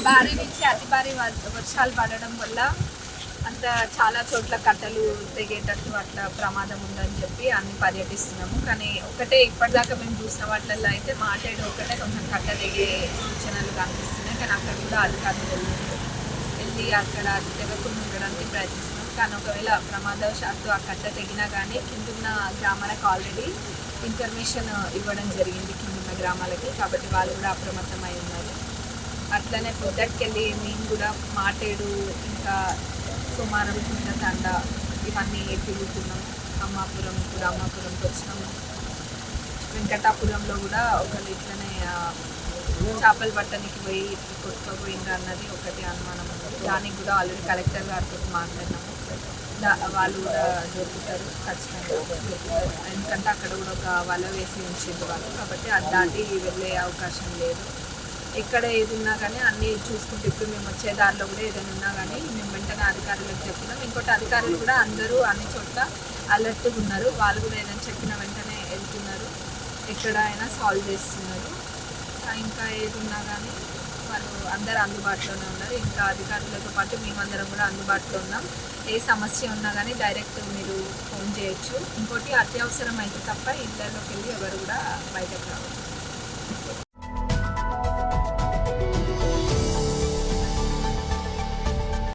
భారీ నుంచి అతి భారీ వర్షాలు పడడం వల్ల అంత చాలా చోట్ల కట్టలు తెగేటట్టు అట్లా ప్రమాదం ఉందని చెప్పి అన్ని పర్యటిస్తున్నాము. కానీ ఒకటే ఇప్పటిదాకా మేము చూసిన వాటిల్లో అయితే మాటేడు ఒకటే కొంచెం కట్ట తెగే సూచనలు కనిపిస్తున్నాయి. కానీ అక్కడ కూడా అధికారులు వెళ్ళి అక్కడ తెగకుండా ఉండడానికి ప్రయత్నిస్తున్నాం. కానీ ఒకవేళ ప్రమాదవశాత్తు ఆ కట్ట తెగినా కానీ కిందున్న గ్రామాలకు ఆల్రెడీ ఇన్ఫర్మేషన్ ఇవ్వడం జరిగింది కిందున్న గ్రామాలకి. కాబట్టి వాళ్ళు కూడా అప్రమత్తమై ఉన్నారు. అట్లనే పొద్దటికెళ్ళి మేము కూడా మాటేడు ఇంకా సుమారం తండ ఇవన్నీ తిరుగుతున్నాం. అమ్మాపురం ఇప్పుడు అమ్మాపురంకి వచ్చినాము. వెంకటాపురంలో కూడా ఒకళ్ళు ఇట్లనే చేపలు పట్టడానికి పోయి కొట్టుకుపోయింది అన్నది ఒకటి అనుమానం ఉంది. దానికి కూడా ఆల్రెడీ కలెక్టర్ గారితో మాట్లాడినాము. వాళ్ళు కూడా దొరుకుతారు, ఖచ్చితంగా దొరుకుతారు. ఎందుకంటే అక్కడ కూడా ఒక వల వేసి ఉంచింది వాళ్ళు. కాబట్టి అది దాటి వెళ్ళే అవకాశం లేదు. ఎక్కడ ఏది ఉన్నా కానీ అన్నీ చూసుకుంటే ఇప్పుడు మేము వచ్చే దారిలో కూడా ఏదైనా ఉన్నా కానీ మేము వెంటనే అధికారులకు చెప్తున్నాం. ఇంకోటి అధికారులు కూడా అందరూ అన్ని చోట్ల అలర్ట్గా ఉన్నారు. వాళ్ళు కూడా ఏదైనా చెప్పిన వెంటనే వెళ్తున్నారు, ఎక్కడ అయినా సాల్వ్ చేస్తున్నారు. ఇంకా ఏది ఉన్నా కానీ వాళ్ళు అందరూ అందుబాటులోనే ఉన్నారు. ఇంకా అధికారులతో పాటు మేమందరం కూడా అందుబాటులో ఉన్నాం. ఏ సమస్య ఉన్నా కానీ డైరెక్ట్ మీరు ఫోన్ చేయొచ్చు. ఇంకోటి అత్యవసరం అయితే తప్ప ఇళ్ళలోకి వెళ్ళి ఎవరు కూడా బయటకు రావాలి.